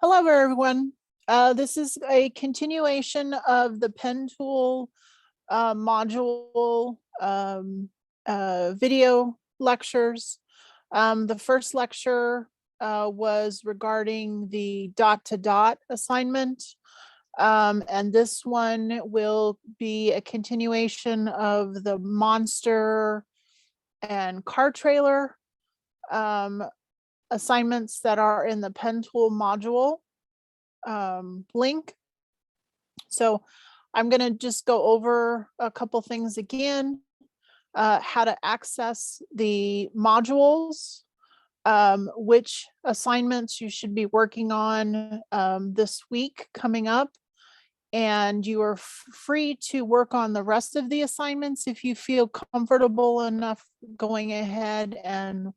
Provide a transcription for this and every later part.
Hello, everyone. This is a continuation of the pen tool module video lectures. The first lecture was regarding the dot-to-dot assignment. And this one will be a continuation of the monster and car trailer assignments that are in the pen tool module link. So I'm going to just go over a couple things again, how to access the modules, which assignments you should be working on this week coming up. And you are free to work on the rest of the assignments if you feel comfortable enough going ahead and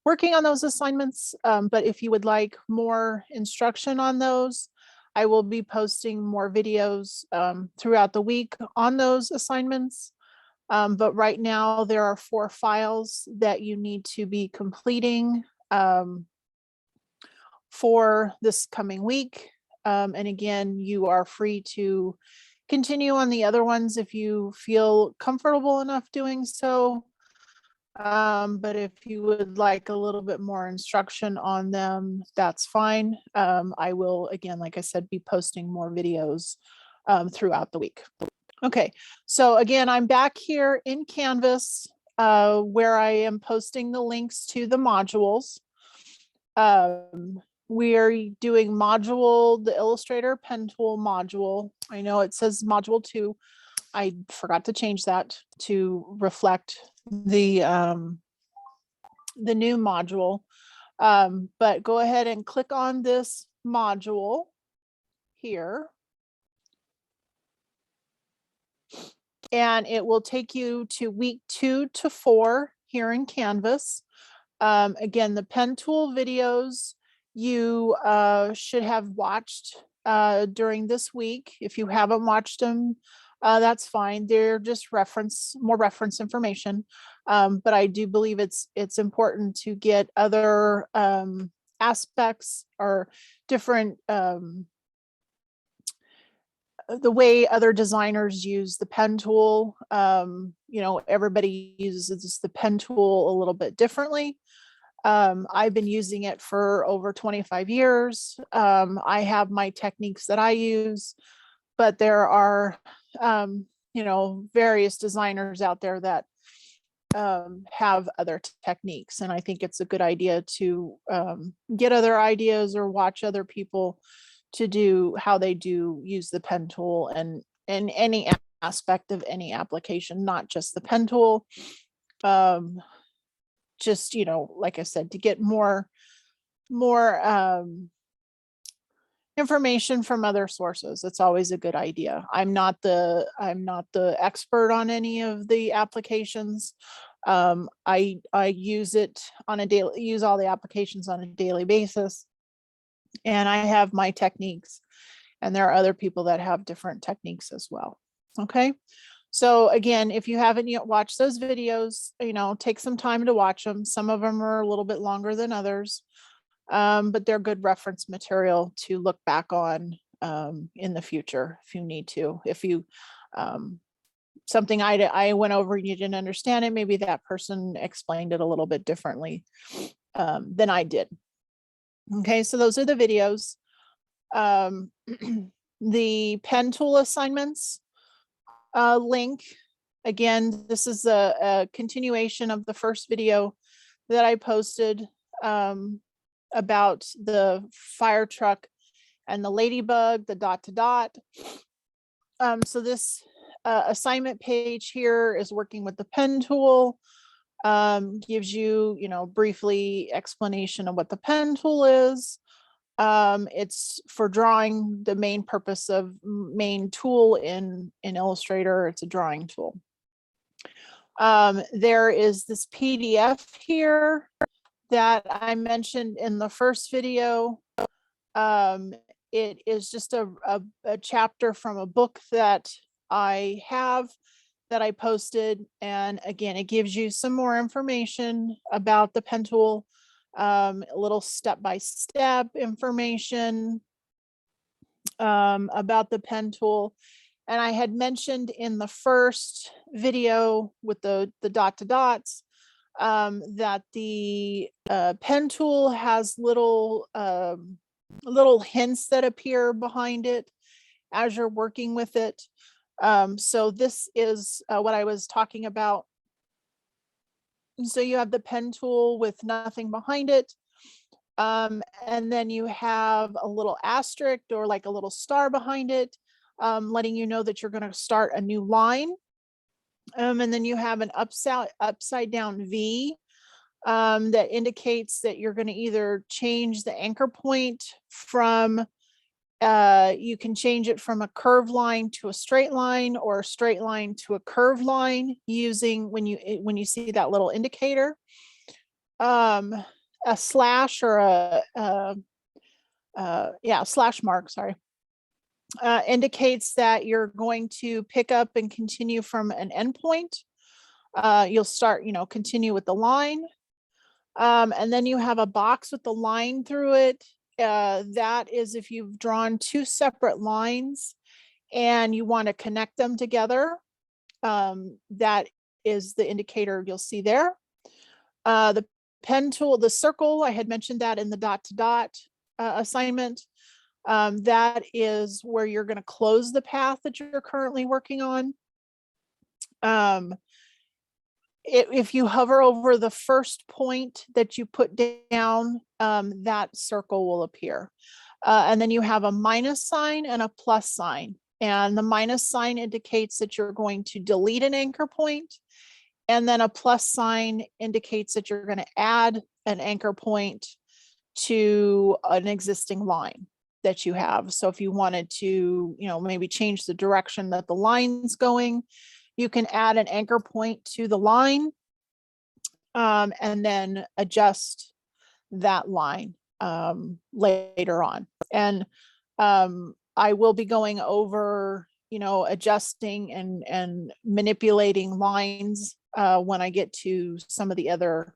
working on those assignments. But if you would like more instruction on those, I will be posting more videos throughout the week on those assignments. But right now there are 4 files that you need to be completing for this coming week. And again, you are free to continue on the other ones if you feel comfortable enough doing so. But if you would like a little bit more instruction on them, that's fine. I will, again, like I said, be posting more videos throughout the week. Okay, so again, I'm back here in Canvas where I am posting the links to the modules. We are doing module, the Illustrator pen tool module. I know it says module 2. I forgot to change that to reflect the new module. But go ahead and click on this module here. And it will take you to week 2 to 4 here in Canvas. Again, the pen tool videos you should have watched during this week. If you haven't watched them, that's fine. They're just more reference information. But I do believe it's important to get other aspects or different the way other designers use the pen tool. Everybody uses the pen tool a little bit differently. I've been using it for over 25 years. I have my techniques that I use, but there are, various designers out there that have other techniques. And I think it's a good idea to get other ideas or watch other people to do how they do use the pen tool and any aspect of any application, not just the pen tool. Just, like I said, to get more information from other sources. It's always a good idea. I'm not the expert on any of the applications. I use it on a daily, use all the applications on a daily basis. And I have my techniques, and there are other people that have different techniques as well. Okay. So again, if you haven't yet watched those videos, take some time to watch them. Some of them are a little bit longer than others, but they're good reference material to look back on in the future if you need to. If you something I went over and you didn't understand it, maybe that person explained it a little bit differently than I did. Okay, so those are the videos. The pen tool assignments link. Again, this is a continuation of the first video that I posted about the fire truck and the ladybug, the dot-to-dot. So this assignment page here is working with the pen tool, gives you, briefly explanation of what the pen tool is. It's for drawing. The main purpose of main tool in Illustrator, it's a drawing tool. There is this PDF here that I mentioned in the first video. It is just a chapter from a book that I have that I posted. And again, it gives you some more information about the pen tool. a little step-by-step information about the pen tool. And I had mentioned in the first video with the dot to dots that the pen tool has little hints that appear behind it as you're working with it. So this is what I was talking about. So you have the pen tool with nothing behind it. And then you have a little asterisk or like a little star behind it, letting you know that you're going to start a new line. And then you have an upside down V that indicates that you're going to either change the anchor point from, you can change it from a curved line to a straight line, or a straight line to a curved line, using when you see that little indicator. A slash or slash mark, sorry, indicates that you're going to pick up and continue from an endpoint. You'll start, continue with the line. And then you have a box with the line through it. That is if you've drawn two separate lines and you want to connect them together. That is the indicator you'll see there. The pen tool, the circle, I had mentioned that in the dot to dot assignment. That is where you're going to close the path that you're currently working on. If you hover over the first point that you put down, that circle will appear. And then you have a minus sign and a plus sign. And the minus sign indicates that you're going to delete an anchor point. And then a plus sign indicates that you're going to add an anchor point to an existing line that you have. So if you wanted to, maybe change the direction that the line's going, you can add an anchor point to the line and then adjust that line later on. And I will be going over, adjusting and manipulating lines when I get to some of the other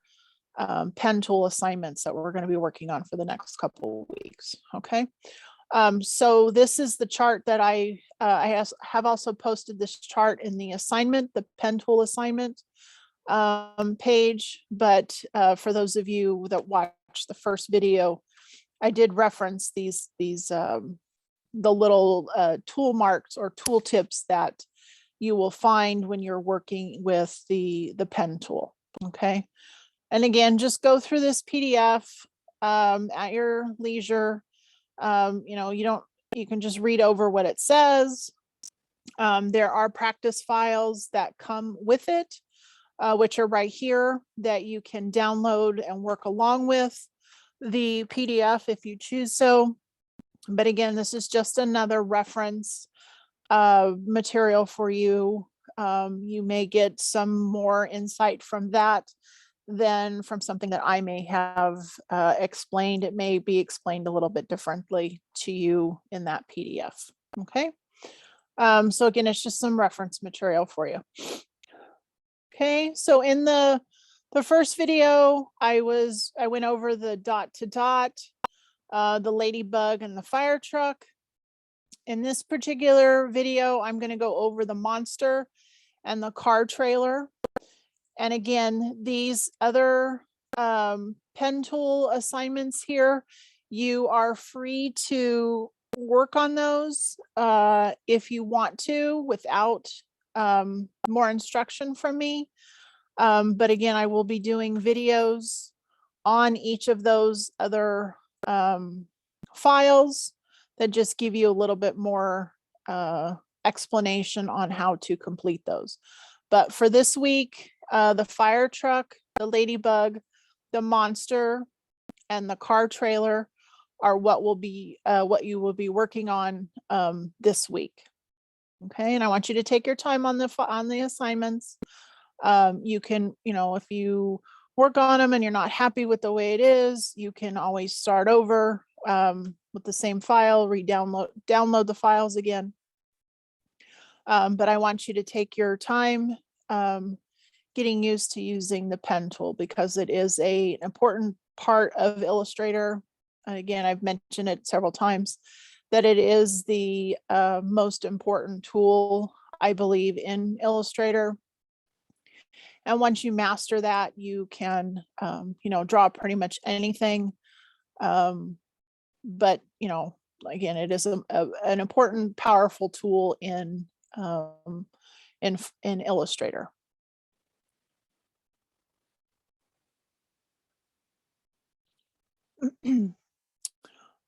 pen tool assignments that we're going to be working on for the next couple of weeks. Okay. So this is the chart that I have also posted this chart in the assignment, the pen tool assignment page. But for those of you that watched the first video, I did reference these the little tool marks or tool tips that you will find when you're working with the pen tool. Okay. And again, just go through this PDF at your leisure. You can just read over what it says. There are practice files that come with it, which are right here that you can download and work along with the PDF if you choose so. But again, this is just another reference material for you. You may get some more insight from that than from something that I may have explained. It may be explained a little bit differently to you in that PDF. Okay. So again, it's just some reference material for you. Okay. So in the first video, I went over the dot to dot, the ladybug and the fire truck. In this particular video, I'm going to go over the monster and the car trailer. And again, these other pen tool assignments here, you are free to work on those if you want to without more instruction from me. But again, I will be doing videos on each of those other files that just give you a little bit more explanation on how to complete those. But for this week, the fire truck, the ladybug, the monster, and the car trailer are what you will be working on this week. Okay, and I want you to take your time on the assignments. You can, if you work on them and you're not happy with the way it is, you can always start over with the same file, download the files again. But I want you to take your time getting used to using the pen tool, because it is an important part of Illustrator. And again, I've mentioned it several times that it is the most important tool, I believe, in Illustrator. And once you master that, you can, draw pretty much anything. But, again, it is an important, powerful tool in Illustrator.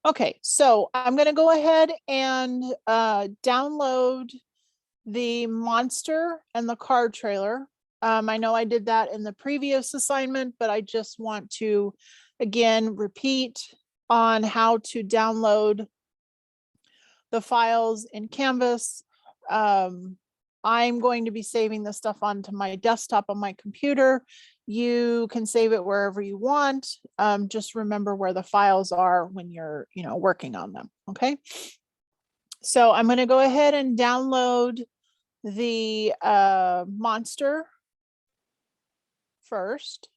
Okay, so I'm going to go ahead and download the monster and the car trailer. I know I did that in the previous assignment, but I just want to, again, repeat on how to download the files in Canvas. I'm going to be saving this stuff onto my desktop on my computer. You can save it wherever you want. Just remember where the files are when you're, working on them. Okay. So I'm going to go ahead and download the monster first.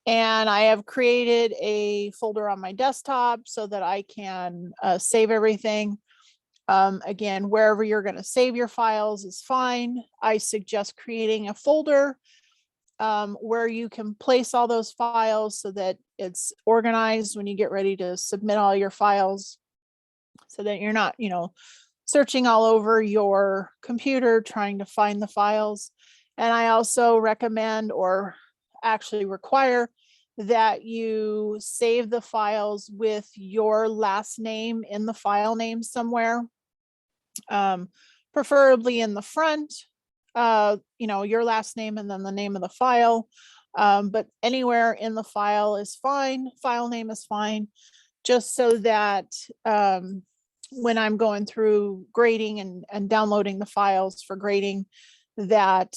And I have created a folder on my desktop so that I can save everything. Again, wherever you're going to save your files is fine. I suggest creating a folder where you can place all those files so that it's organized when you get ready to submit all your files, so that you're not, searching all over your computer trying to find the files. And I also recommend, or actually require, that you save the files with your last name in the file name somewhere, preferably in the front, your last name and then the name of the file. But anywhere in the file is fine. File name is fine, just so that when I'm going through grading and downloading the files for grading, that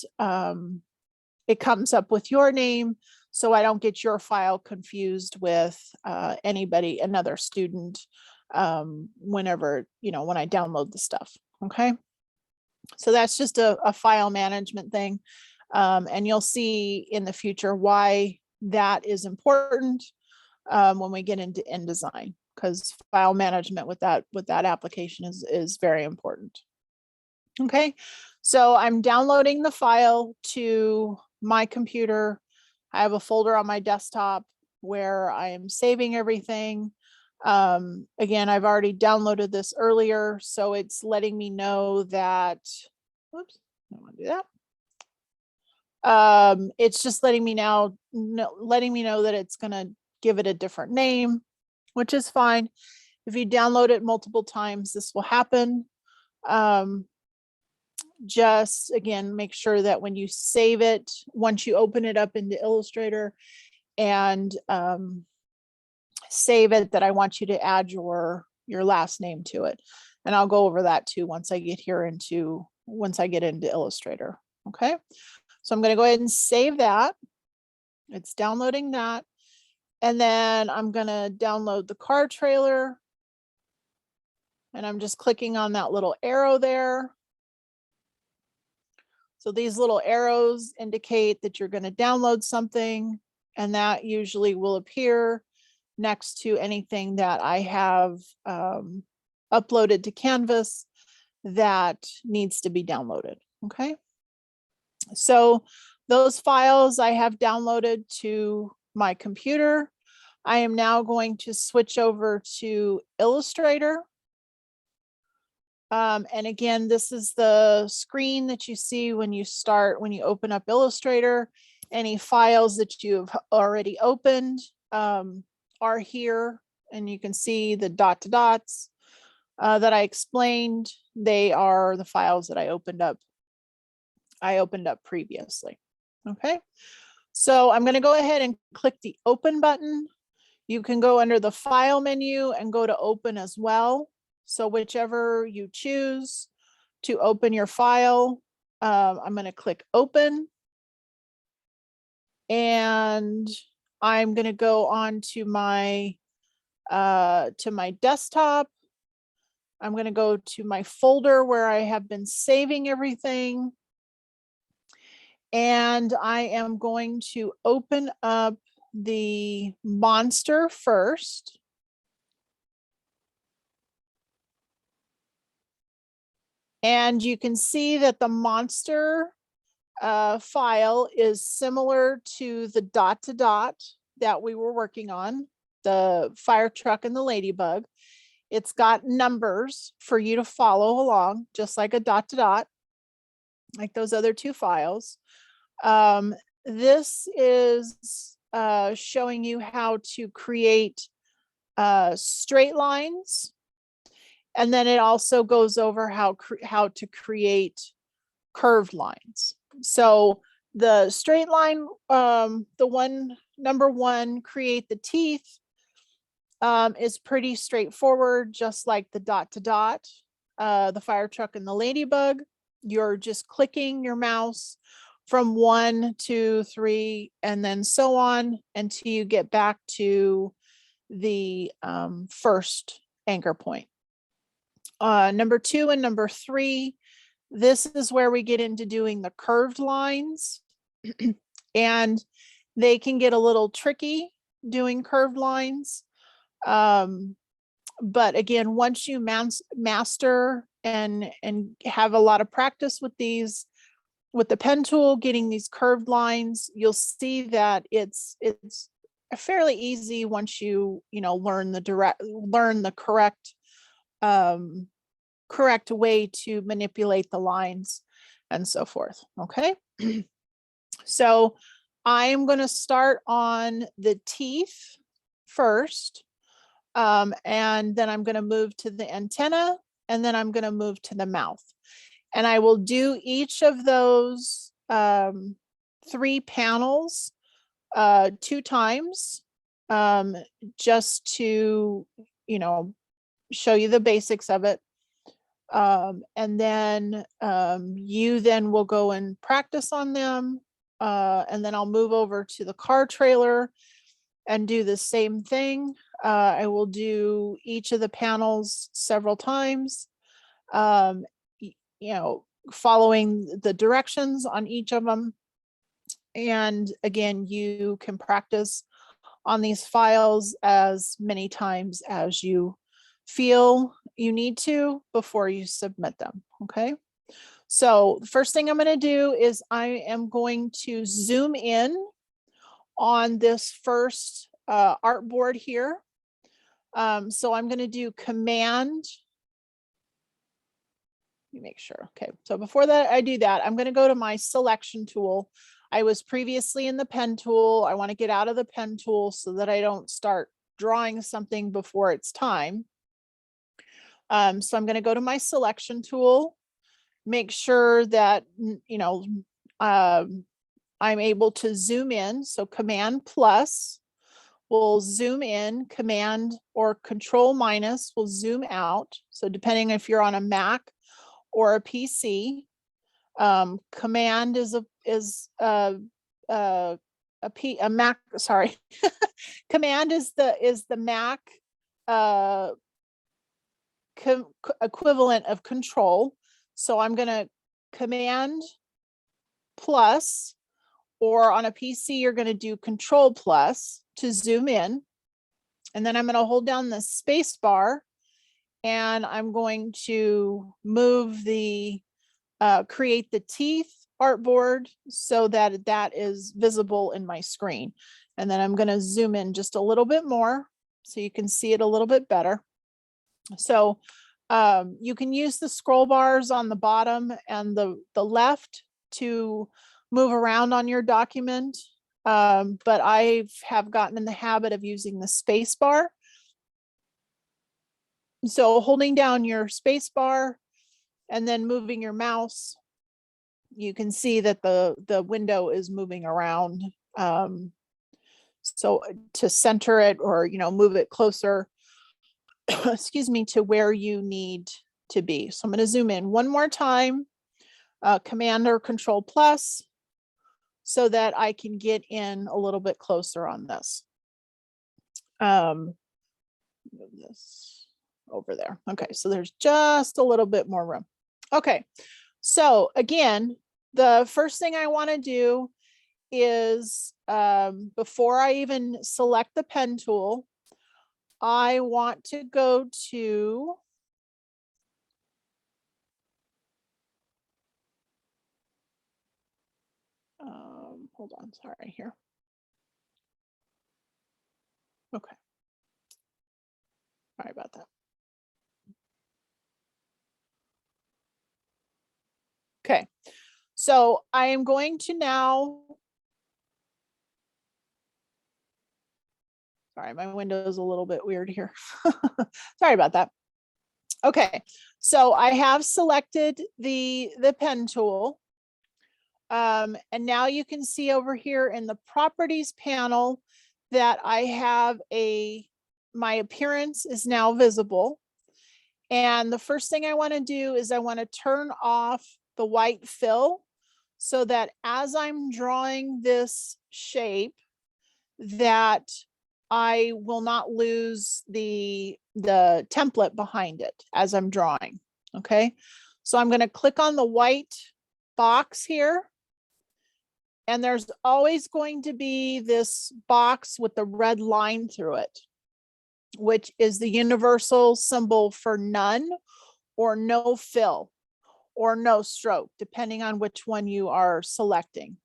it comes up with your name, so I don't get your file confused with another student, whenever, when I download the stuff. Okay. So that's just a file management thing. And you'll see in the future why that is important when we get into InDesign, because file management with that application is very important. Okay, so I'm downloading the file to my computer. I have a folder on my desktop where I am saving everything. Again, I've already downloaded this earlier, so it's letting me know that, whoops, I don't want to do that. It's just letting me know that it's going to give it a different name, which is fine. If you download it multiple times, this will happen. Just again, make sure that when you save it, once you open it up into Illustrator and save it, that I want you to add your last name to it. And I'll go over that too once I get into Illustrator. Okay, so I'm going to go ahead and save that. It's downloading that. And then I'm going to download the car trailer. And I'm just clicking on that little arrow there. So these little arrows indicate that you're going to download something, and that usually will appear next to anything that I have uploaded to Canvas that needs to be downloaded. Okay. So those files I have downloaded to my computer. I am now going to switch over to Illustrator. And again, this is the screen that you see when you open up Illustrator. Any files that you've already opened are here, and you can see the dots that I explained. They are the files that I opened up previously. Okay, so I'm going to go ahead and click the open button. You can go under the file menu and go to open as well. So whichever you choose to open your file, I'm going to click open. And I'm going to go on to my desktop. I'm going to go to my folder where I have been saving everything. And I am going to open up the monster first. And you can see that the monster file is similar to the ... that we were working on, the fire truck and the ladybug. It's got numbers for you to follow along, just like a ... like those other two files. This is showing you how to create straight lines. And then it also goes over how to create curved lines. So the straight line, number one, create the teeth, is pretty straightforward, just like the ... the fire truck and the ladybug. You're just clicking your mouse from 1, 2, 3, and then so on until you get back to the first anchor point. Number 2 and number 3, this is where we get into doing the curved lines. And they can get a little tricky doing curved lines. But again, once you master and have a lot of practice with these, with the pen tool, getting these curved lines, you'll see that it's fairly easy once you learn the correct way to manipulate the lines and so forth. Okay. So I am going to start on the teeth first. And then I'm going to move to the antenna, and then I'm going to move to the mouth. And I will do each of those 3 panels 2 times, just to, show you the basics of it. And then you then will go and practice on them. And then I'll move over to the car trailer and do the same thing. I will do each of the panels several times, following the directions on each of them. And again, you can practice on these files as many times as you feel you need to before you submit them. Okay. So the first thing I'm going to do is I am going to zoom in on this first artboard here. So I'm going to do Command. Let me make sure. Okay. So before that, I do that, I'm going to go to my selection tool. I was previously in the pen tool. I want to get out of the pen tool so that I don't start drawing something before it's time. So I'm going to go to my selection tool, make sure that, I'm able to zoom in. So Command plus will zoom in, Command or Control minus will zoom out. So depending if you're on a Mac or a PC, Command is a Mac. Sorry, Command is the Mac equivalent of Control. So I'm going to Command plus, or on a PC, you're going to do Control plus to zoom in. And then I'm going to hold down the space bar, and I'm going to move the create the teeth artboard so that that is visible in my screen. And then I'm going to zoom in just a little bit more so you can see it a little bit better. So you can use the scroll bars on the bottom and the left to move around on your document. But I have gotten in the habit of using the space bar. So holding down your space bar and then moving your mouse, you can see that the window is moving around. So to center it or, move it closer, excuse me, to where you need to be. So I'm going to zoom in one more time, Command or Control plus, so that I can get in a little bit closer on this. Move this over there. Okay, so there's just a little bit more room. Okay, so again, the first thing I want to do is, before I even select the pen tool, I want to go to hold on, sorry here. Okay. Sorry about that. Okay, so I am going to now, sorry, my window is a little bit weird here. Sorry about that. Okay, so I have selected the pen tool. And now you can see over here in the properties panel that I have my appearance is now visible. And the first thing I want to do is I want to turn off the white fill so that as I'm drawing this shape, that I will not lose the template behind it as I'm drawing. Okay, so I'm going to click on the white box here. And there's always going to be this box with the red line through it, which is the universal symbol for none or no fill or no stroke, depending on which one you are selecting.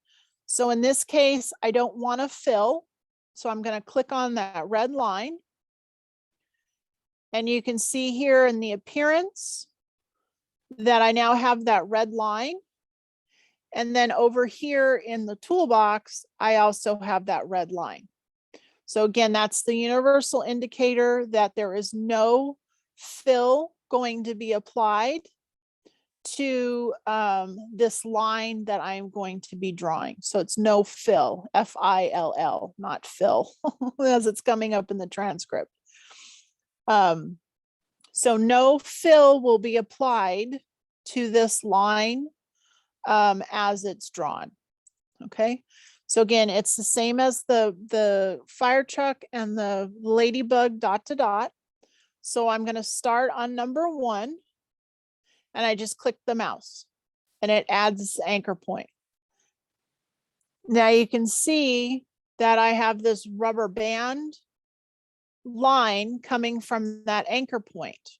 So in this case, I don't want to fill. So I'm going to click on that red line. And you can see here in the appearance that I now have that red line. And then over here in the toolbox, I also have that red line. So again, that's the universal indicator that there is no fill going to be applied to this line that I'm going to be drawing. So it's no fill, F-I-L-L, not fill, as it's coming up in the transcript. So no fill will be applied to this line as it's drawn. Okay, so again, it's the same as the fire truck and the ladybug dot to dot. So I'm going to start on number 1 and I just click the mouse and it adds this anchor point. Now you can see that I have this rubber band line coming from that anchor point.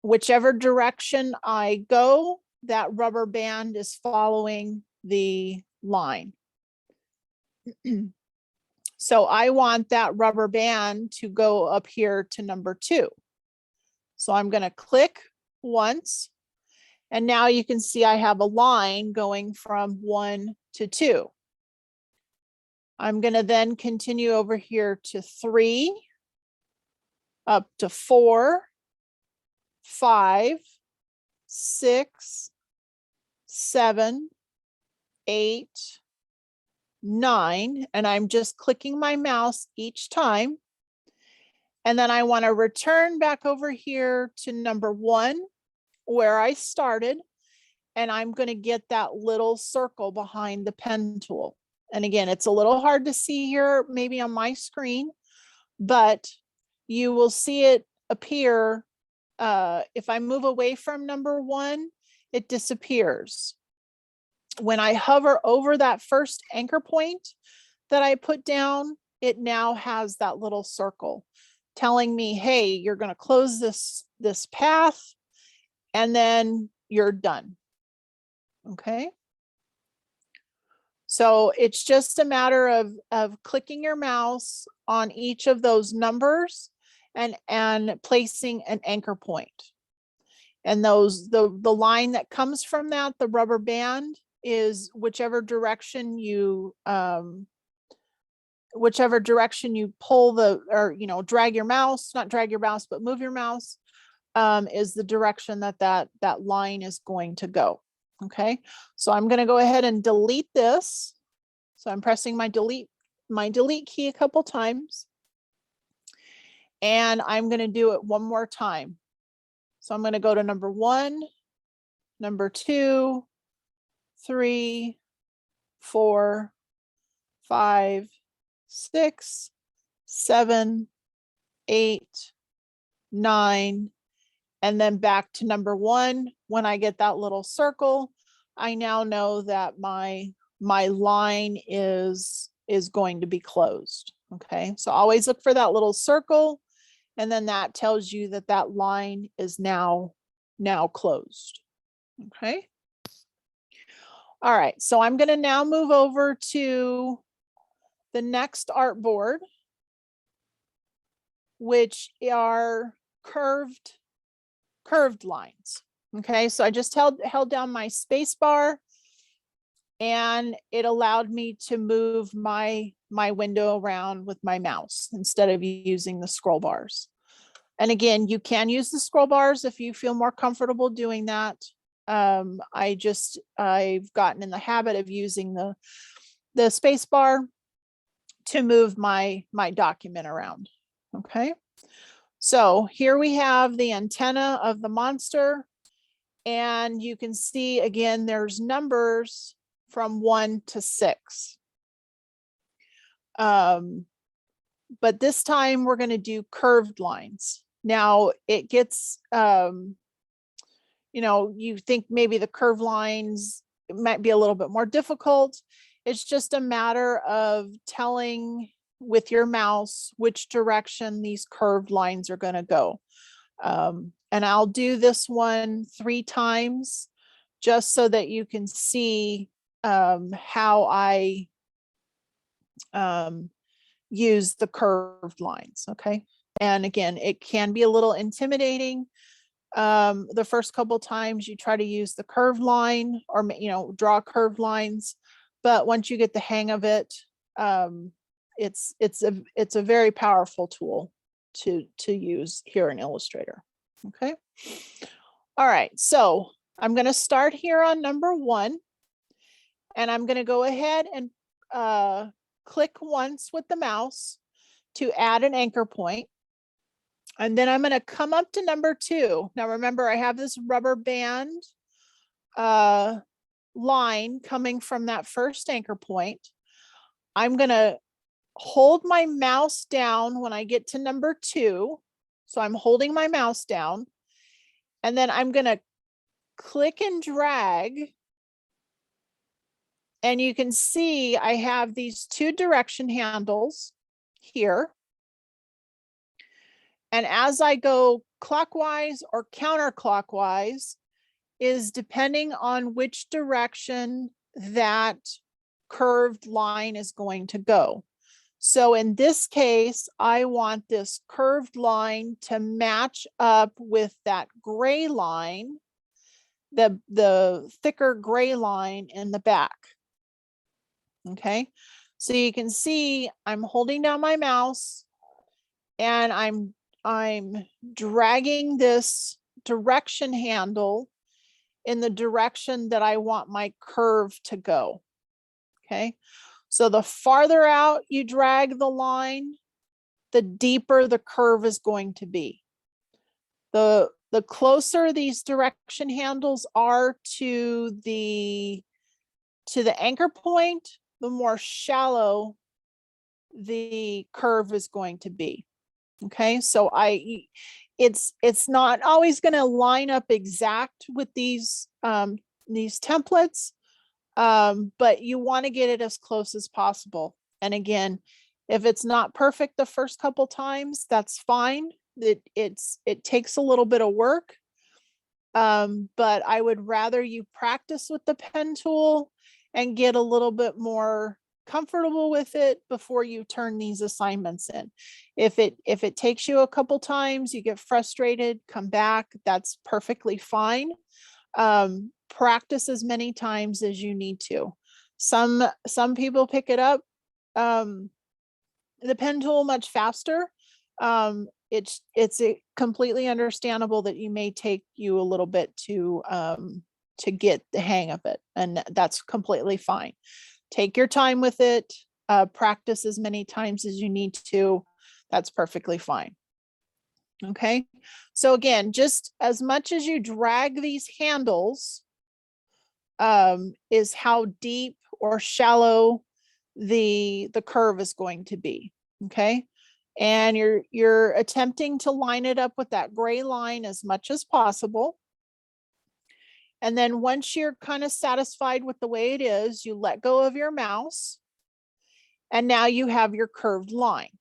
Whichever direction I go, that rubber band is following the line. So I want that rubber band to go up here to number 2. So I'm going to click once. And now you can see I have a line going from 1 to 2. I'm going to then continue over here to 3, up to 4, 5, 6, 7, 8, 9, and I'm just clicking my mouse each time. And then I want to return back over here to number 1, where I started, and I'm going to get that little circle behind the pen tool. And again, it's a little hard to see here, maybe on my screen, but you will see it appear. If I move away from number 1, it disappears. When I hover over that first anchor point that I put down, it now has that little circle telling me, hey, you're going to close this path and then you're done. Okay. So it's just a matter of clicking your mouse on each of those numbers and placing an anchor point. And the line that comes from that, the rubber band, is whichever direction you pull or drag your mouse, not drag your mouse, but move your mouse, is the direction that line is going to go. Okay, so I'm going to go ahead and delete this. So I'm pressing my delete key a couple times, and I'm going to do it one more time. So I'm going to go to number 1, number 2, 3, 4, 5, 6, 7, 8, 9, and then back to number 1 when I get that little circle, I now know that my line is going to be closed. Okay, so always look for that little circle, and then that tells you that that line is now closed. Okay. All right, so I'm going to now move over to the next artboard, which are curved lines. Okay, so I just held down my space bar, and it allowed me to move my window around with my mouse instead of using the scroll bars. And again, you can use the scroll bars if you feel more comfortable doing that. I've gotten in the habit of using the space bar to move my document around. Okay, so here we have the antenna of the monster, and you can see again there's numbers from 1 to 6. But this time we're going to do curved lines. Now it gets you think maybe the curved lines might be a little bit more difficult. It's just a matter of telling with your mouse which direction these curved lines are going to go. And I'll do this one 3 times just so that you can see how I use the curved lines. Okay. And again, it can be a little intimidating. The first couple times you try to use the curved line or, draw curved lines. But once you get the hang of it, it's a very powerful tool to use here in Illustrator. Okay. All right. So I'm going to start here on number 1, and I'm going to go ahead and click once with the mouse to add an anchor point. And then I'm going to come up to number 2. Now, remember, I have this rubber band line coming from that first anchor point. I'm going to hold my mouse down when I get to number 2. So I'm holding my mouse down, and then I'm going to click and drag. And you can see I have these 2 direction handles here. And as I go clockwise or counterclockwise is depending on which direction that curved line is going to go. So in this case, I want this curved line to match up with that gray line, the thicker gray line in the back. Okay, so you can see I'm holding down my mouse and I'm dragging this direction handle in the direction that I want my curve to go. Okay, so the farther out you drag the line, the deeper the curve is going to be. The closer these direction handles are to the anchor point, the more shallow the curve is going to be. Okay, so it's not always going to line up exact with these templates, but you want to get it as close as possible. And again, if it's not perfect the first couple times, that's fine. It takes a little bit of work, but I would rather you practice with the pen tool and get a little bit more comfortable with it before you turn these assignments in. If it takes you a couple times, you get frustrated, come back, that's perfectly fine. Practice as many times as you need to. Some people pick it up, the pen tool much faster. It's completely understandable that you may take you a little bit to get the hang of it, and that's completely fine. Take your time with it, practice as many times as you need to. That's perfectly fine. Okay, so again, just as much as you drag these handles is how deep or shallow the curve is going to be. Okay, and you're attempting to line it up with that gray line as much as possible. And then once you're kind of satisfied with the way it is, you let go of your mouse. And now you have your curved line.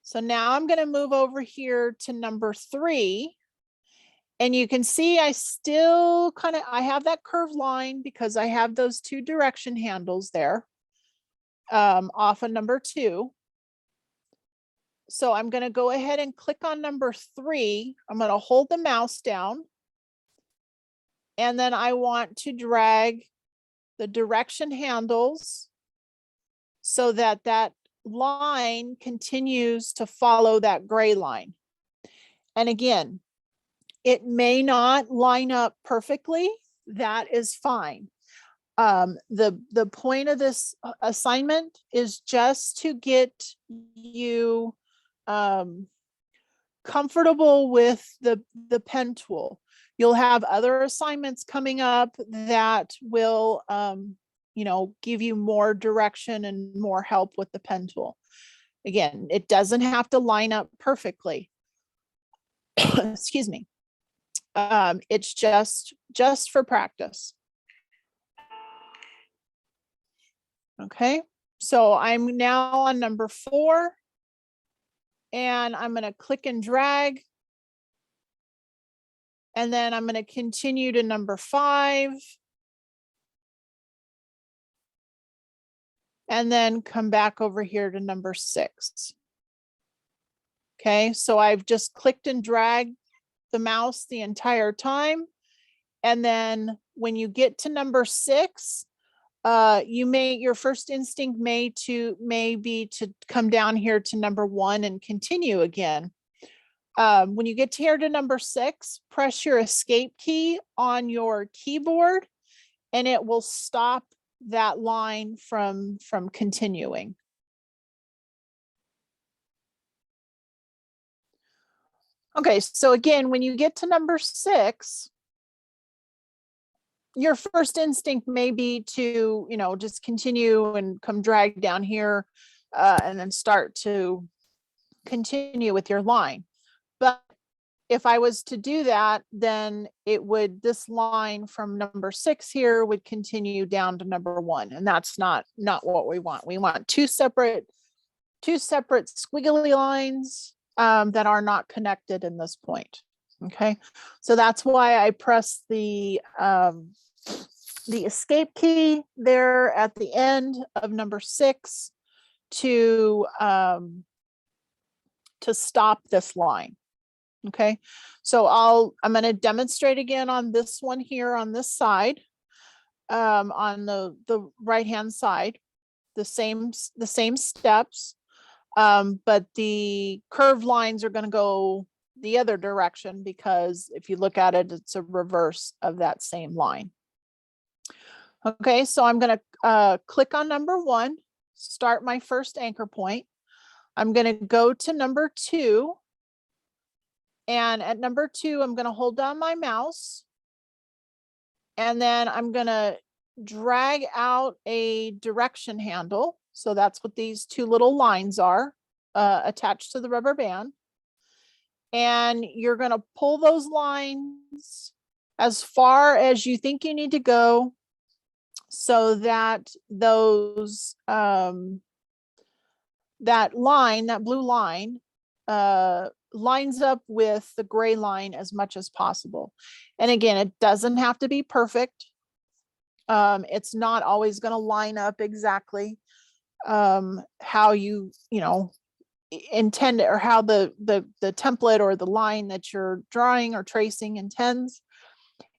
So now I'm going to move over here to number 3. And you can see I still I have that curved line because I have those 2 direction handles there off of number 2. So I'm going to go ahead and click on number 3. I'm going to hold the mouse down. And then I want to drag the direction handles so that that line continues to follow that gray line. And again, it may not line up perfectly. That is fine. The point of this assignment is just to get you comfortable with the pen tool. You'll have other assignments coming up that will, give you more direction and more help with the pen tool. Again, it doesn't have to line up perfectly. Excuse me. It's just for practice. Okay, so I'm now on number 4, and I'm going to click and drag. And then I'm going to continue to number 5. And then come back over here to number 6. Okay, so I've just clicked and dragged the mouse the entire time. And then when you get to number 6, your first instinct may be to come down here to number 1 and continue again. When you get here to number 6, press your escape key on your keyboard and it will stop that line from continuing. Okay, so again, when you get to number 6, your first instinct may be to, just continue and come drag down here and then start to continue with your line. But if I was to do that, then this line from number 6 here would continue down to number 1. And that's not what we want. We want two separate squiggly lines that are not connected in this point. Okay, so that's why I press the escape key there at the end of number 6 to stop this line. Okay, so I'm going to demonstrate again on this one here on this side, on the right hand side, the same steps, but the curved lines are going to go the other direction because if you look at it, it's a reverse of that same line. Okay, so I'm going to click on number 1, start my first anchor point. I'm going to go to number 2. And at number 2, I'm going to hold down my mouse. And then I'm going to drag out a direction handle. So that's what these 2 little lines are attached to the rubber band. And you're going to pull those lines as far as you think you need to go so that those that blue line lines up with the gray line as much as possible. And again, it doesn't have to be perfect. It's not always going to line up exactly how you intend it, or how the template or the line that you're drawing or tracing intends.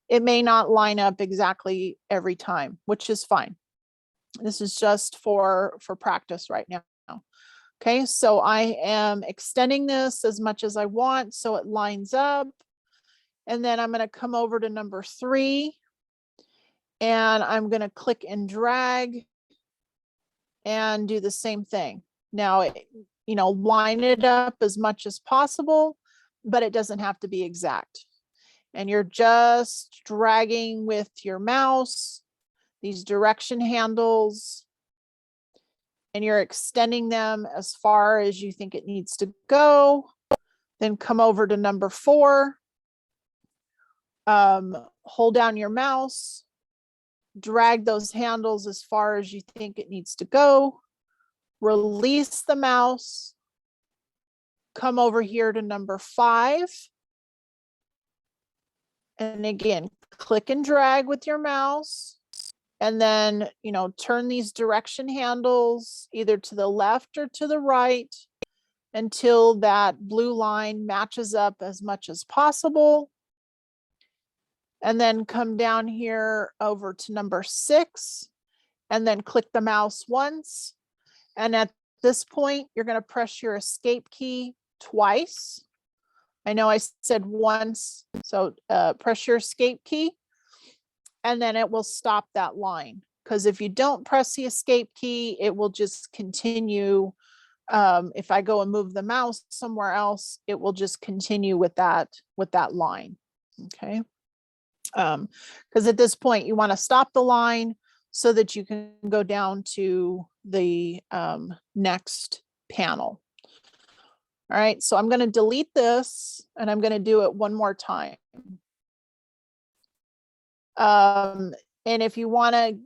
It may not line up exactly every time, which is fine. This is just for practice right now. Okay, so I am extending this as much as I want so it lines up. And then I'm going to come over to number 3 and I'm going to click and drag and do the same thing. Now, line it up as much as possible, but it doesn't have to be exact. And you're just dragging with your mouse, these direction handles, and you're extending them as far as you think it needs to go. Then come over to number 4. hold down your mouse, drag those handles as far as you think it needs to go, release the mouse, come over here to number 5. And again, click and drag with your mouse. And then, turn these direction handles either to the left or to the right until that blue line matches up as much as possible. And then come down here over to number 6 and then click the mouse once. And at this point, you're going to press your escape key twice. I know I said once, so press your escape key and then it will stop that line. Because if you don't press the escape key, it will just continue. If I go and move the mouse somewhere else, it will just continue with that line. Okay. Because at this point you want to stop the line so that you can go down to the next panel. All right, so I'm going to delete this and I'm going to do it one more time. And if you want to,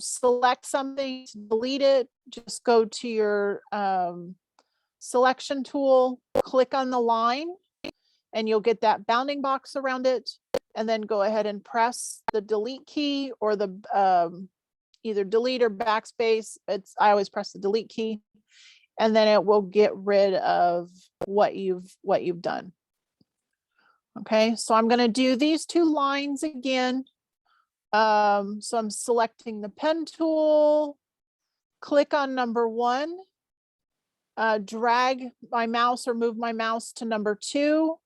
select something to delete it, just go to your selection tool, click on the line, and you'll get that bounding box around it. And then go ahead and press the delete key or the either delete or backspace. I always press the delete key. And then it will get rid of what you've done. Okay, so I'm going to do these 2 lines again. So I'm selecting the pen tool, click on number 1, drag my mouse or move my mouse to number 2,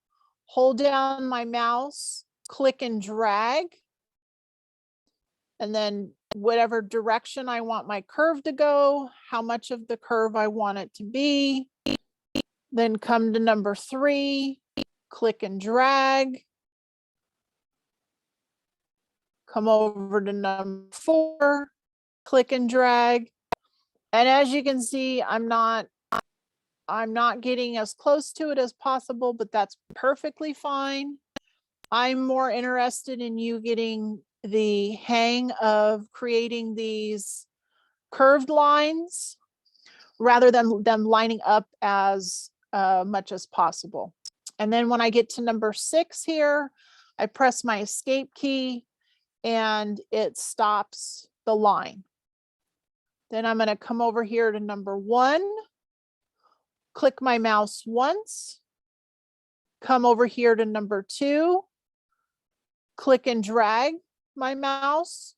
hold down my mouse, click and drag, and then whatever direction I want my curve to go, how much of the curve I want it to be. Then come to number 3, click and drag. Come over to number 4, click and drag. And as you can see, I'm not getting as close to it as possible, but that's perfectly fine. I'm more interested in you getting the hang of creating these curved lines rather than them lining up as much as possible. And then when I get to number 6 here, I press my escape key and it stops the line. Then I'm going to come over here to number 1, click my mouse once, come over here to number 2, click and drag my mouse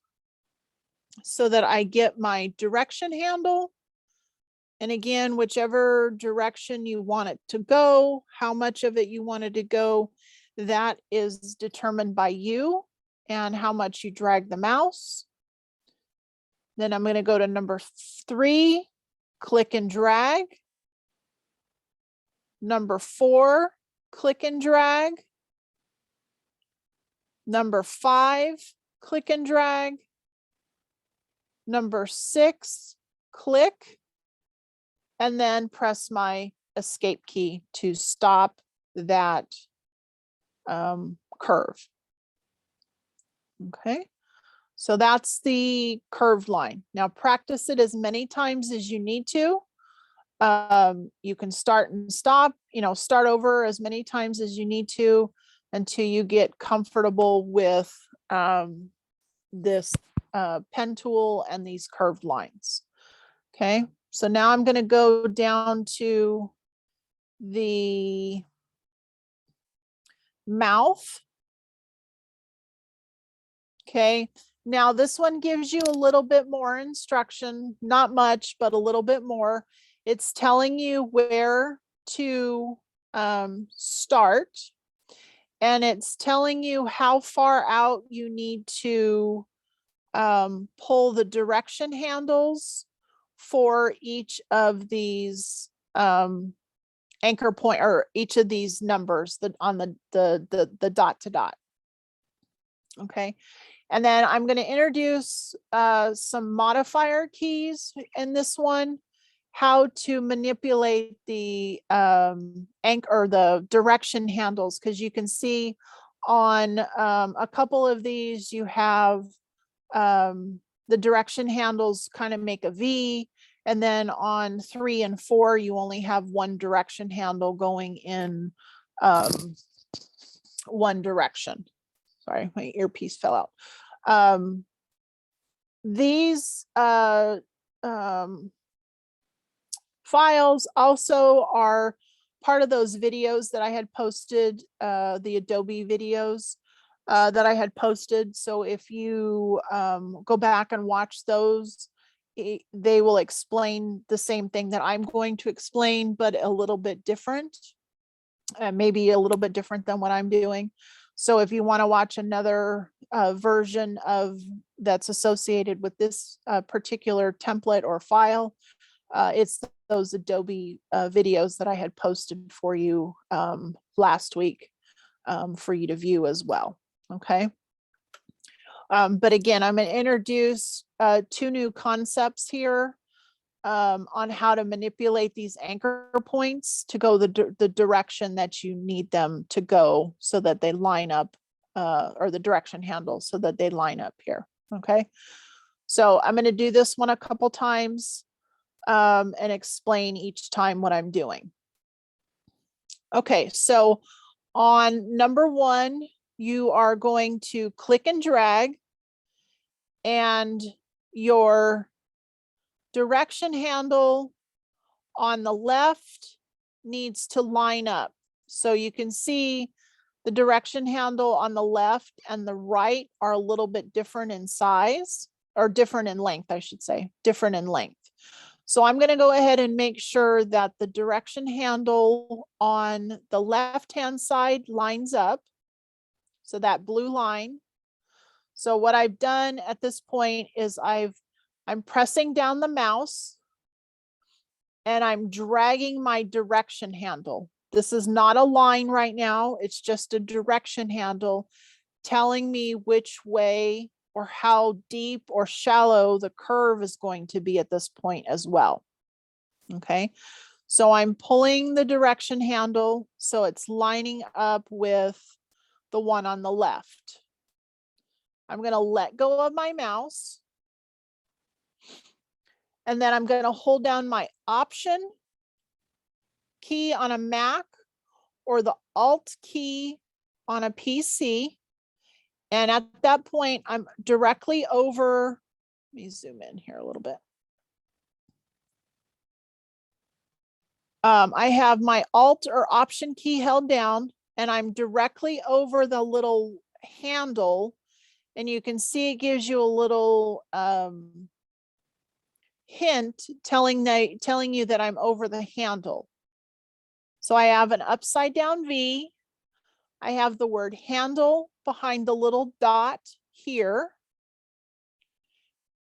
so that I get my direction handle. And again, whichever direction you want it to go, how much of it you want it to go, that is determined by you and how much you drag the mouse. Then I'm going to go to number 3, click and drag. Number 4, click and drag. Number 5, click and drag. Number 6, click, and then press my escape key to stop that curve. Okay, so that's the curved line. Now practice it as many times as you need to. You can start and stop, start over as many times as you need to until you get comfortable with this pen tool and these curved lines. Okay, so now I'm going to go down to the mouth. Okay, now this one gives you a little bit more instruction, not much, but a little bit more. It's telling you where to start, and it's telling you how far out you need to pull the direction handles for each of these anchor point, or each of these numbers that on the dot to dot. Okay, and then I'm going to introduce some modifier keys in this one, how to manipulate the anchor or the direction handles, because you can see on a couple of these, you have the direction handles kind of make a V, and then on 3 and 4, you only have one direction handle going in one direction. Sorry, my earpiece fell out. These files also are part of those videos that I had posted, the Adobe videos that I had posted. So if you go back and watch those, they will explain the same thing that I'm going to explain, but a little bit different, maybe a little bit different than what I'm doing. So if you want to watch another version of that's associated with this particular template or file, it's those Adobe videos that I had posted for you last week for you to view as well. Okay. But again, I'm going to introduce 2 new concepts here on how to manipulate these anchor points to go the direction that you need them to go so that they line up, or the direction handle so that they line up here. Okay. So I'm going to do this one a couple times and explain each time what I'm doing. Okay. So on number 1, you are going to click and drag, and your direction handle on the left needs to line up. So you can see the direction handle on the left and the right are a little bit different in size, or different in length, I should say, different in length. So I'm going to go ahead and make sure that the direction handle on the left-hand side lines up. So that blue line. So what I've done at this point is I'm pressing down the mouse and I'm dragging my direction handle. This is not a line right now. It's just a direction handle telling me which way or how deep or shallow the curve is going to be at this point as well. Okay. So I'm pulling the direction handle so it's lining up with the one on the left. I'm going to let go of my mouse. And then I'm going to hold down my Option key on a Mac or the Alt key on a PC. And at that point, I'm directly over, let me zoom in here a little bit. I have my Alt or Option key held down, and I'm directly over the little handle. And you can see it gives you a little hint telling you that I'm over the handle. So I have an upside down V. I have the word handle behind the little dot here.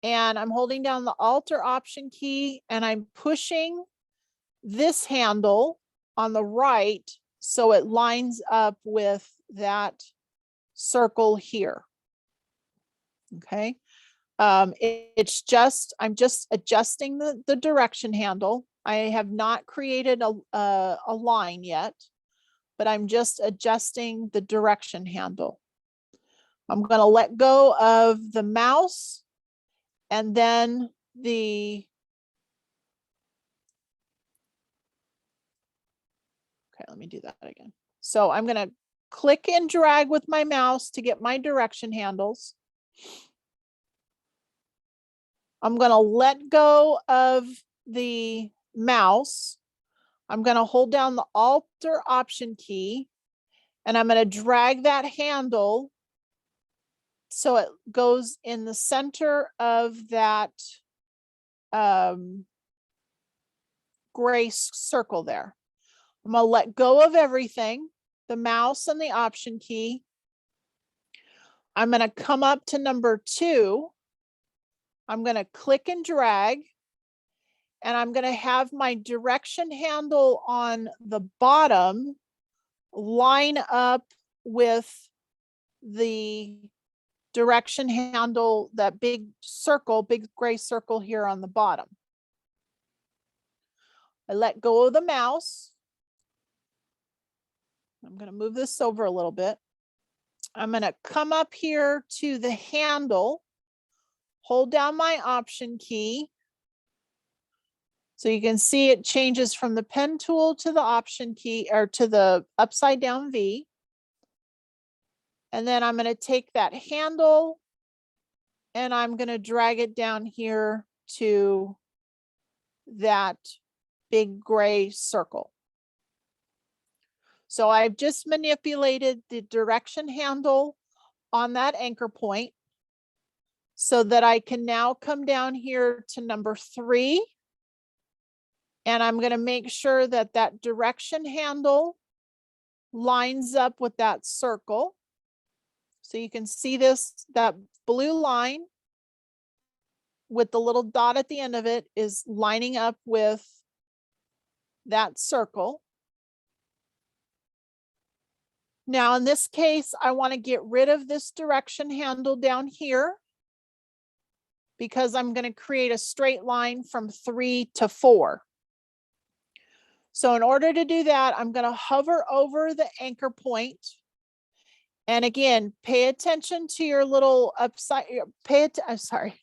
And I'm holding down the Alt or Option key, and I'm pushing this handle on the right so it lines up with that circle here. Okay. It's just, I'm just adjusting the direction handle. I have not created a line yet, but I'm just adjusting the direction handle. I'm going to let go of the mouse, and then okay, let me do that again. So I'm going to click and drag with my mouse to get my direction handles. I'm going to let go of the mouse. I'm going to hold down the Alt or Option key, and I'm going to drag that handle so it goes in the center of that gray circle there. I'm going to let go of everything, the mouse and the Option key. I'm going to come up to number 2. I'm going to click and drag, and I'm going to have my direction handle on the bottom line up with the direction handle, that big circle, big gray circle here on the bottom. I let go of the mouse. I'm going to move this over a little bit. I'm going to come up here to the handle, hold down my Option key. So you can see it changes from the pen tool to the Option key, or to the upside down V. And then I'm going to take that handle and I'm going to drag it down here to that big gray circle. So I've just manipulated the direction handle on that anchor point so that I can now come down here to number 3. And I'm going to make sure that that direction handle lines up with that circle. So you can see this, that blue line with the little dot at the end of it is lining up with that circle. Now, in this case, I want to get rid of this direction handle down here because I'm going to create a straight line from 3 to 4. So in order to do that, I'm going to hover over the anchor point. And again, pay attention to your little upside, I'm sorry,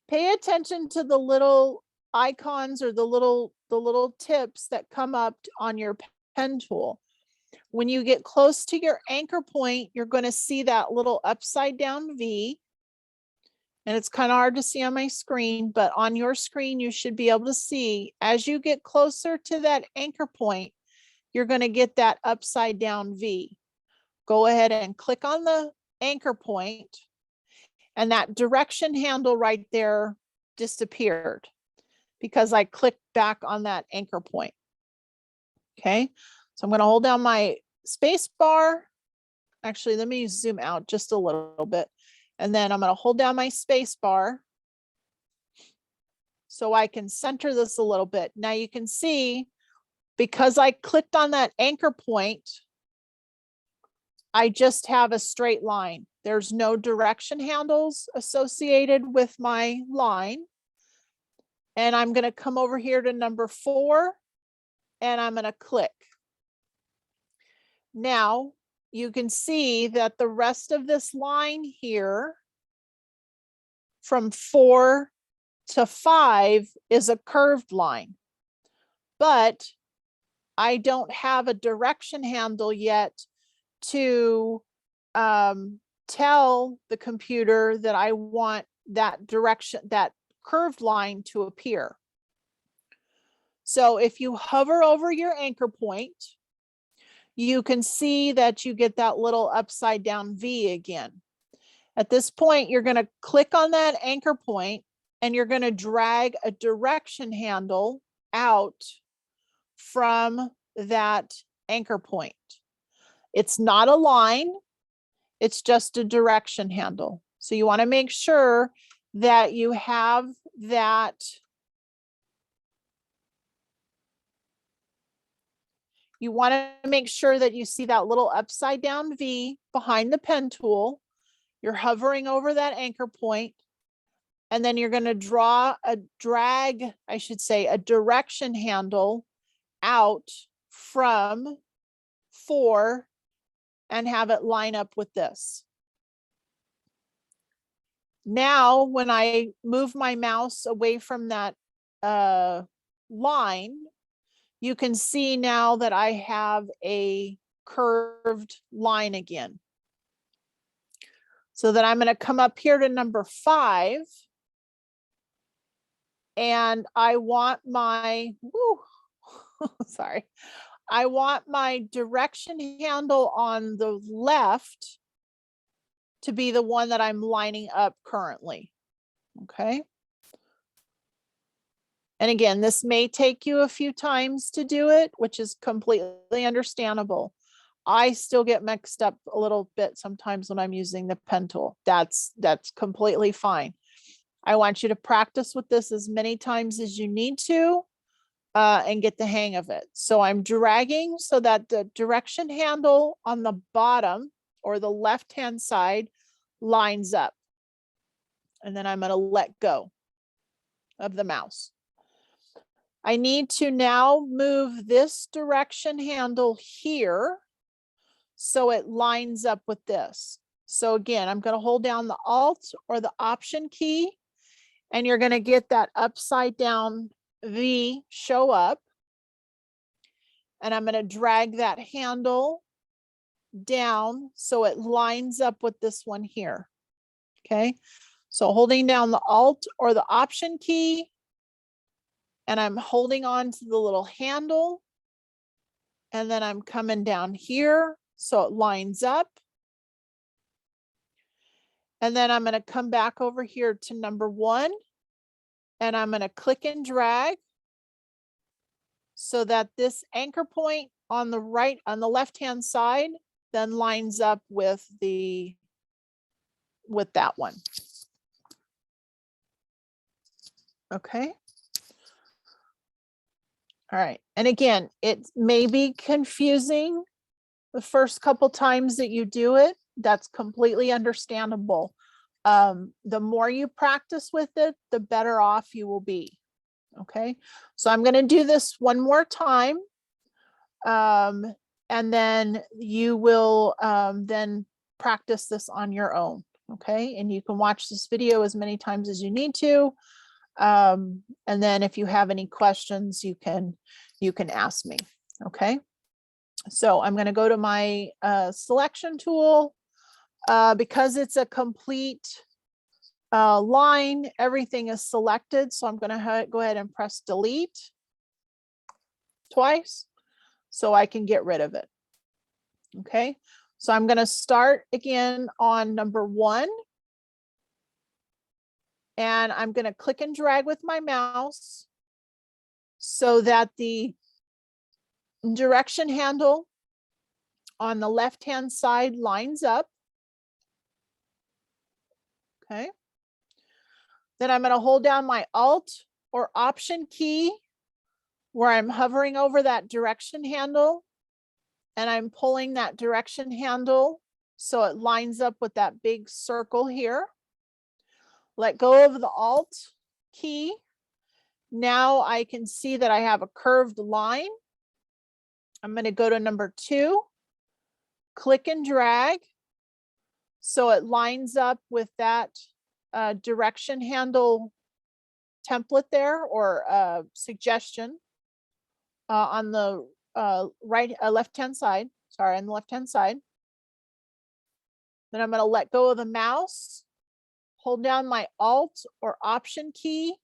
pay attention to the little icons or the little tips that come up on your pen tool. When you get close to your anchor point, you're going to see that little upside down V. And it's kind of hard to see on my screen, but on your screen, you should be able to see as you get closer to that anchor point, you're going to get that upside down V. Go ahead and click on the anchor point, and that direction handle right there disappeared because I clicked back on that anchor point. Okay, so I'm going to hold down my space bar. Actually, let me zoom out just a little bit. And then I'm going to hold down my space bar so I can center this a little bit. Now you can see, because I clicked on that anchor point, I just have a straight line. There's no direction handles associated with my line. And I'm going to come over here to number 4 and I'm going to click. Now you can see that the rest of this line here from 4 to 5 is a curved line, but I don't have a direction handle yet to tell the computer that I want that direction, that curved line to appear. So if you hover over your anchor point, you can see that you get that little upside down V again. At this point, you're going to click on that anchor point and you're going to drag a direction handle out from that anchor point. It's not a line, it's just a direction handle. So you want to make sure that you have that. You want to make sure that you see that little upside down V behind the pen tool. You're hovering over that anchor point, and then you're going to drag a direction handle out from 4 and have it line up with this. Now, when I move my mouse away from that line, you can see now that I have a curved line again. So then I'm going to come up here to number 5. And I want my, sorry. I want my direction handle on the left to be the one that I'm lining up currently. Okay. And again, this may take you a few times to do it, which is completely understandable. I still get mixed up a little bit sometimes when I'm using the pen tool. That's completely fine. I want you to practice with this as many times as you need to and get the hang of it. So I'm dragging so that the direction handle on the bottom or the left-hand side lines up. And then I'm going to let go of the mouse. I need to now move this direction handle here so it lines up with this. So again, I'm going to hold down the Alt or the Option key, and you're going to get that upside down V show up. And I'm going to drag that handle down so it lines up with this one here. Okay, so holding down the Alt or the Option key, and I'm holding on to the little handle, and then I'm coming down here so it lines up. And then I'm going to come back over here to number 1, and I'm going to click and drag so that this anchor point on the left-hand side then lines up with that one. Okay. All right. And again, it may be confusing the first couple times that you do it. That's completely understandable. The more you practice with it, the better off you will be. Okay. So I'm going to do this one more time. And then you will then practice this on your own. Okay. And you can watch this video as many times as you need to. And then if you have any questions, you can ask me. Okay. So I'm going to go to my selection tool. Because it's a complete line, everything is selected. So I'm going to go ahead and press delete twice so I can get rid of it. Okay. So I'm going to start again on number 1. And I'm going to click and drag with my mouse so that the direction handle on the left-hand side lines up. Okay. Then I'm going to hold down my Alt or Option key where I'm hovering over that direction handle, and I'm pulling that direction handle so it lines up with that big circle here. Let go of the Alt key. Now I can see that I have a curved line. I'm going to go to number 2, click and drag so it lines up with that direction handle template there, or suggestion on the left-hand side. Sorry, on the left-hand side. Then I'm going to let go of the mouse, hold down my Alt or Option key,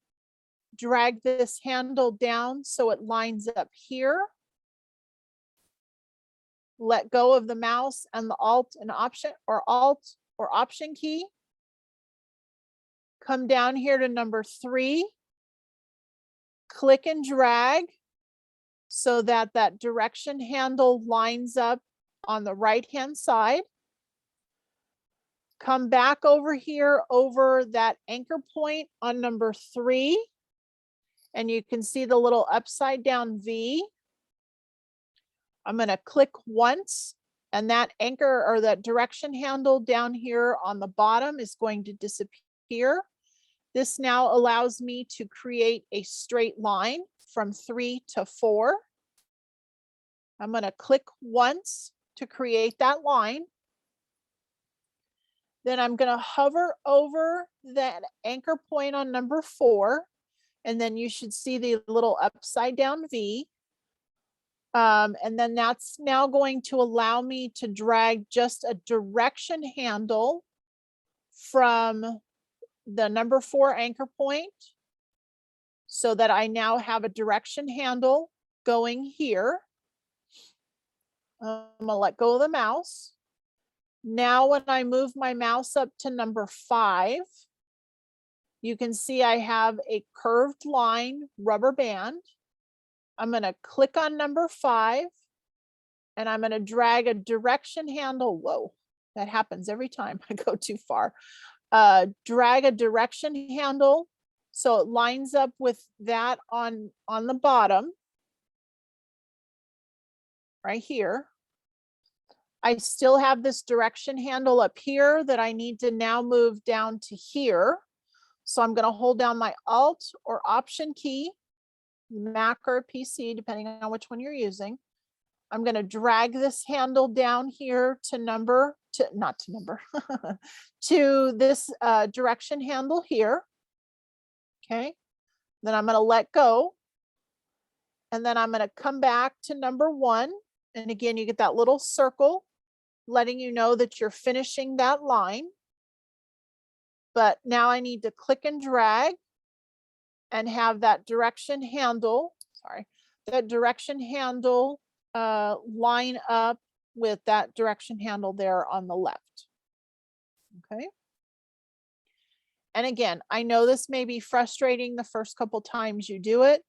drag this handle down so it lines up here. Let go of the mouse and the Alt or Option key. Come down here to number 3, click and drag so that that direction handle lines up on the right-hand side. Come back over here over that anchor point on number 3, and you can see the little upside down V. I'm going to click once, and that anchor or that direction handle down here on the bottom is going to disappear. This now allows me to create a straight line from 3 to 4. I'm going to click once to create that line. Then I'm going to hover over that anchor point on number 4, and then you should see the little upside down V. And then that's now going to allow me to drag just a direction handle from the number 4 anchor point so that I now have a direction handle going here. I'm going to let go of the mouse. Now, when I move my mouse up to number 5, you can see I have a curved line rubber band. I'm going to click on number 5, and I'm going to drag a direction handle. Whoa, that happens every time I go too far. Drag a direction handle so it lines up with that on the bottom right here. I still have this direction handle up here that I need to now move down to here. So I'm going to hold down my Alt or Option key, Mac or PC, depending on which one you're using. I'm going to drag this handle down here to to this direction handle here. Okay. Then I'm going to let go. And then I'm going to come back to number 1. And again, you get that little circle letting you know that you're finishing that line. But now I need to click and drag and have that direction handle, line up with that direction handle there on the left. Okay. And again, I know this may be frustrating the first couple times you do it.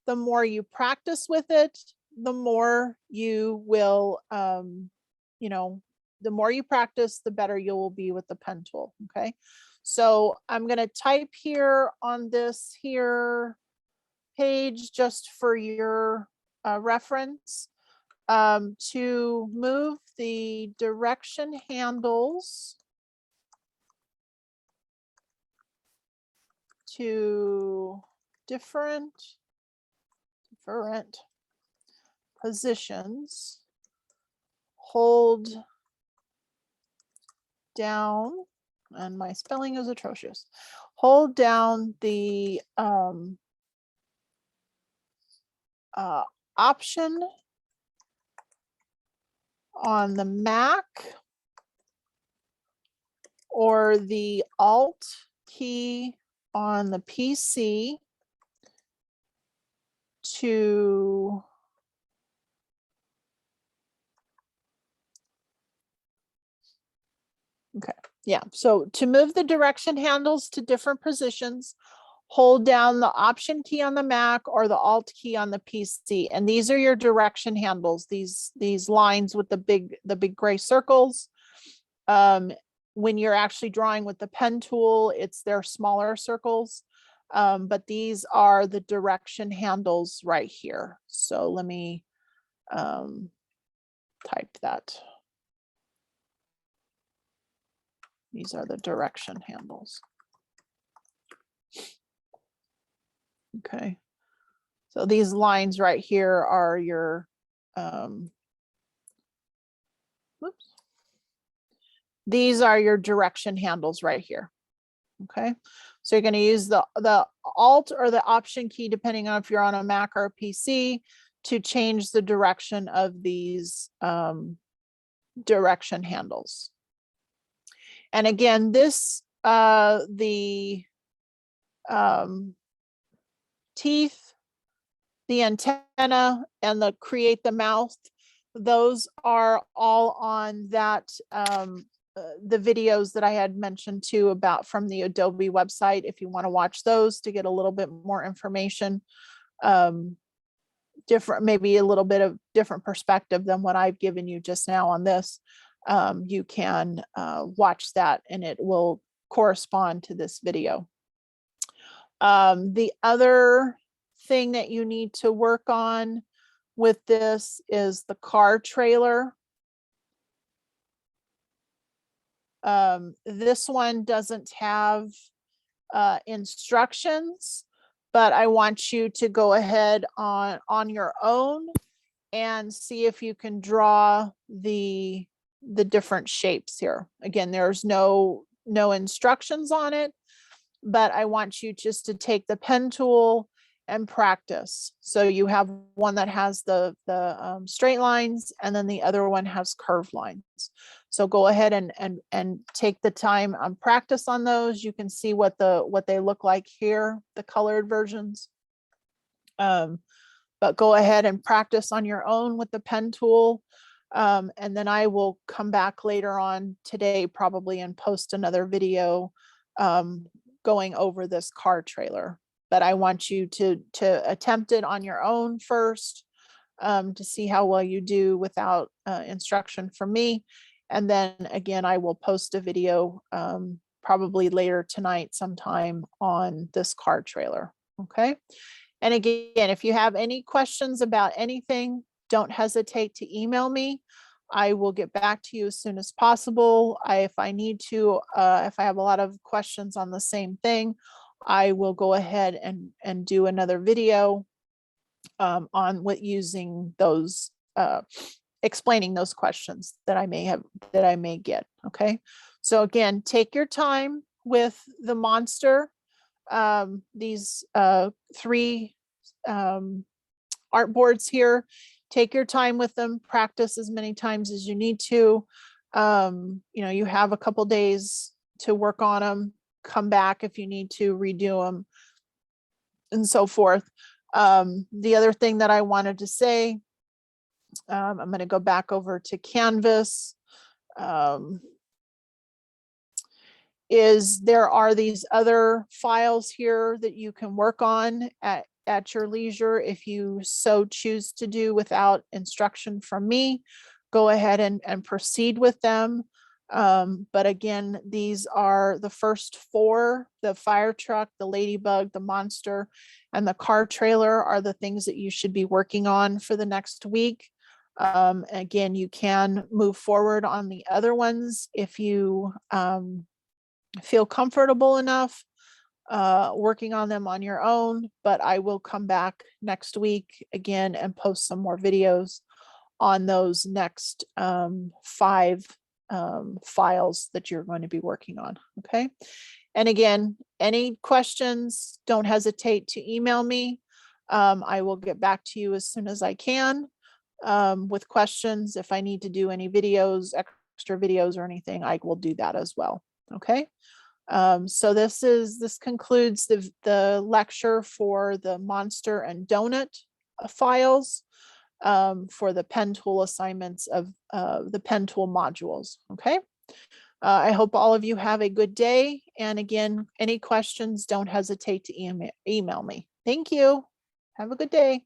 The more you practice with it, the more you will, the more you practice, the better you will be with the pen tool. Okay. So I'm going to type here on this here page just for your reference to move the direction handles to different positions. Hold down, and my spelling is atrocious. Hold down the Option on the Mac or the Alt key on the PC to so to move the direction handles to different positions, hold down the Option key on the Mac or the Alt key on the PC. And these are your direction handles, these lines with the big gray circles. When you're actually drawing with the pen tool, they're smaller circles. But these are the direction handles right here. So let me type that. These are the direction handles. Okay. So these lines right here are your, these are your direction handles right here. Okay. So you're going to use the Alt or the Option key, depending on if you're on a Mac or a PC, to change the direction of these direction handles. And again, this, the teeth, the antenna, and the create the mouth, those are all on that, the videos that I had mentioned too about from the Adobe website. If you want to watch those to get a little bit more information, maybe a little bit of different perspective than what I've given you just now on this. You can watch that and it will correspond to this video. The other thing that you need to work on with this is the car trailer. This one doesn't have instructions, but I want you to go ahead on your own and see if you can draw the different shapes here. Again, there's no instructions on it, but I want you just to take the pen tool and practice. So you have one that has the straight lines, and then the other one has curved lines. So go ahead and take the time on practice on those. You can see what they look like here, the colored versions. But go ahead and practice on your own with the pen tool. And then I will come back later on today probably and post another video going over this car trailer. But I want you to attempt it on your own first to see how well you do without instruction from me. And then again, I will post a video probably later tonight sometime on this car trailer. Okay. And again, if you have any questions about anything, don't hesitate to email me. I will get back to you as soon as possible. If I need to, if I have a lot of questions on the same thing, I will go ahead and do another video on using those explaining those questions that I may get. Okay. So again, take your time with the monster. These 3 artboards here. Take your time with them, practice as many times as you need to. You have a couple days to work on them, come back if you need to redo them and so forth. The other thing that I wanted to say, I'm going to go back over to Canvas, is there are these other files here that you can work on at your leisure if you so choose to do without instruction from me. Go ahead and proceed with them. But again, these are the first 4, the fire truck, the ladybug, the monster, and the car trailer are the things that you should be working on for the next week. Again, you can move forward on the other ones if you feel comfortable enough working on them on your own, but I will come back next week again and post some more videos on those next 5 files that you're going to be working on. Okay. And again, any questions, don't hesitate to email me. I will get back to you as soon as I can with questions. If I need to do any videos, extra videos or anything, I will do that as well. Okay. So this concludes the lecture for the monster and donut files for the pen tool assignments of the pen tool modules. Okay. I hope all of you have a good day. And again, any questions, don't hesitate to email me. Thank you. Have a good day.